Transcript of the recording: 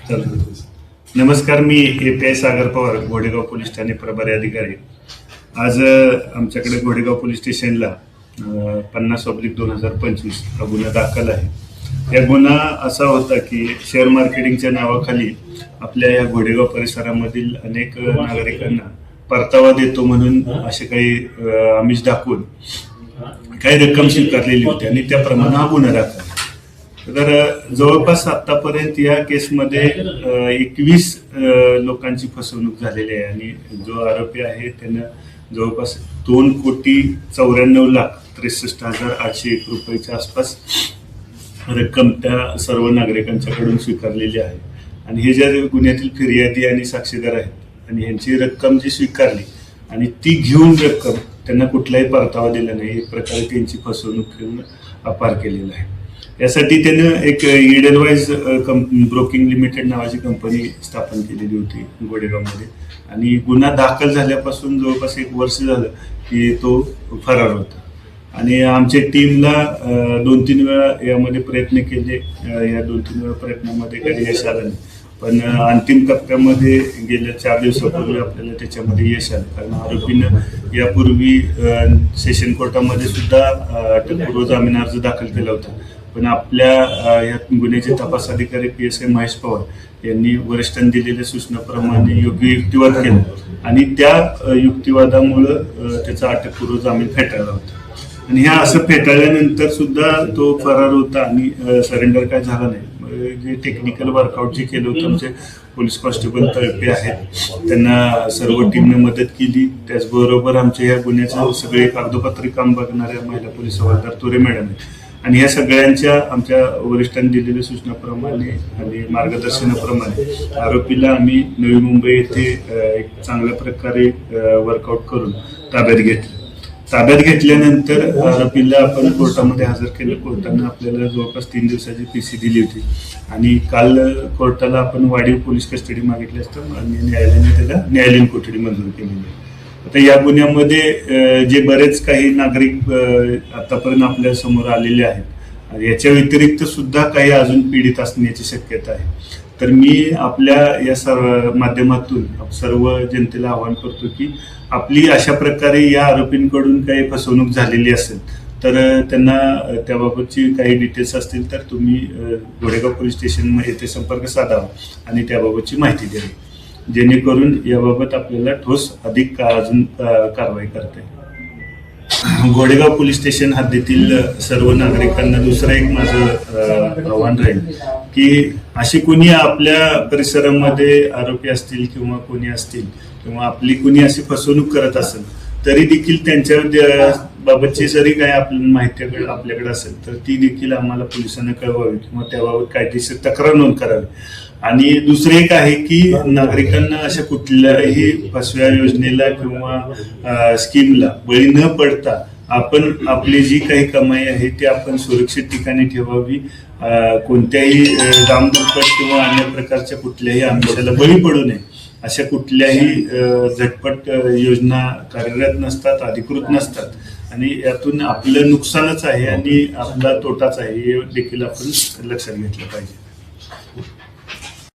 नमस्कार, मी API सागर Pawar, घोडेगाव police Thane प्रभारी अधिकारी. आज आमच्याकडे घोडेगाव पोलीस स्टेशनला 50/2025 हा गुन्हा दाखल आहे. या गुन्हा असा होता की शेअर मार्केटिंगच्या नावाखाली आपल्या या घोडेगाव परिसरामधील अनेक नागरिकांना परतावा देतो म्हणून असे काही आमिष दाखवून काही रक्कम स्वीकारलेली होती आणि त्याप्रमाणे हा गुन्हा दाखल. तर जवळपास आतापर्यंत या केसमध्ये 21 लोकांची फसवणूक झालेली आहे आणि जो आरोपी आहे त्यानं जवळपास 2,94,63,801 रुपयाच्या आसपास रक्कम त्या सर्व नागरिकांच्याकडून स्वीकारलेली आहे. आणि हे ज्या गुन्ह्यातील फिर्यादी आणि साक्षीदार आहेत आणि यांची रक्कम जी स्वीकारली आणि ती घेऊन रक्कम त्यांना कुठलाही परतावा दिला नाही, एक प्रकारे त्यांची फसवणूक करून अपार केलेला आहे. यासाठी त्यानं एक ईडलवाईज ब्रोकिंग लिमिटेड नावाची कंपनी स्थापन केलेली होती घोडेगावमध्ये आणि गुन्हा दाखल झाल्यापासून जवळपास 1 वर्ष झालं की तो फरार होता. आणि आमच्या टीमला 2-3 वेळा यामध्ये प्रयत्न केले. या 2-3 वेळा प्रयत्नामध्ये काही यश आलं नाही, पण अंतिम टप्प्यामध्ये गेल्या 4 दिवसापूर्वी आपल्याला त्याच्यामध्ये यश आलं. कारण आरोपीनं यापूर्वी सेशन कोर्टामध्ये सुद्धा अटकपूर्व जामीन अर्ज दाखल केला होता, पण आपल्या या गुन्ह्याचे तपास अधिकारी PSI महेश पवार यांनी वरिष्ठांनी दिलेल्या सूचनाप्रमाणे योग्य युक्तिवाद केला आणि त्या युक्तिवादामुळं त्याचा अटकपूर्व जामीन फेटाळला होता. आणि ह्या असं फेटाळल्यानंतर सुद्धा तो फरार होता आणि सरेंडर काय झाला नाही. जे टेक्निकल वर्कआउट जे केलं होतं आमचे पोलीस कॉन्स्टेबल तळपे आहेत, त्यांना सर्व टीमने मदत केली. त्याचबरोबर आमच्या या गुन्ह्याचं सगळे कागदोपत्री काम बघणाऱ्या महिला पोलीस हवालदार तुरे मॅडम आहेत आणि ह्या सगळ्यांच्या आमच्या वरिष्ठांनी दिलेल्या सूचनाप्रमाणे आणि मार्गदर्शनाप्रमाणे आरोपीला आम्ही नवी मुंबई येथे एक चांगल्या प्रकारे वर्कआउट करून ताब्यात घेतलं. ताब्यात घेतल्यानंतर आरोपीला आपण कोर्टामध्ये हजर केलं. कोर्टानं आपल्याला जवळपास 3 दिवसाची PC दिली होती आणि काल कोर्टाला आपण वाढीव पोलीस कस्टडी मागितली असतं आणि न्यायालयाने त्याला न्यायालयीन कोठडी मंजूर केलेली आहे. आता या गुन्ह्यामध्ये जे बरेच काही नागरिक आतापर्यंत आपल्या समोर आलेले आहेत, याच्या व्यतिरिक्त सुद्धा काही अजून पीडित असण्याची शक्यता आहे. तर मी आपल्या या सर्व माध्यमातून सर्व जनतेला आवाहन करतो की आपली अशा प्रकारे या आरोपींकडून काही फसवणूक झालेली असेल तर त्यांना त्याबाबतची काही डिटेल्स असतील तर तुम्ही घोडेगाव पोलीस स्टेशन येथे संपर्क साधावा आणि त्याबाबतची माहिती द्यावी, जेणेकरून याबाबत आपल्याला ठोस अधिक अजून कारवाई करता येईल. घोडेगाव पोलीस स्टेशन हद्दीतील सर्व नागरिकांना दुसरं एक माझं आव्हान राहील की अशी कोणी आपल्या परिसरामध्ये आरोपी असतील किंवा कोणी असतील किंवा आपली कोणी अशी फसवणूक करत असेल तरी देखील त्यांच्या बाबतची जरी काही आपल्याला माहिती आपल्याकडे असेल तर ती देखील आम्हाला पोलिसांना कळवावी किंवा त्याबाबत कायदेशीर तक्रार नोंद करावी. आणि दुसरे एक आहे की नागरिकांना अशा कुठल्याही फसव्या योजनेला किंवा स्कीमला बळी न पडता आपण आपली जी काही कमाई आहे ती आपण सुरक्षित ठिकाणी ठेवावी. कोणत्याही दामदुप्पट किंवा अन्य प्रकारच्या कुठल्याही आमिषाला बळी पडू नये. अशा कुठल्याही झटपट योजना कार्यरत नसतात, अधिकृत नसतात आणि यातून आपलं नुकसानच आहे आणि आपला तोटाच आहे हे देखील आपण लक्षात घेतलं पाहिजे.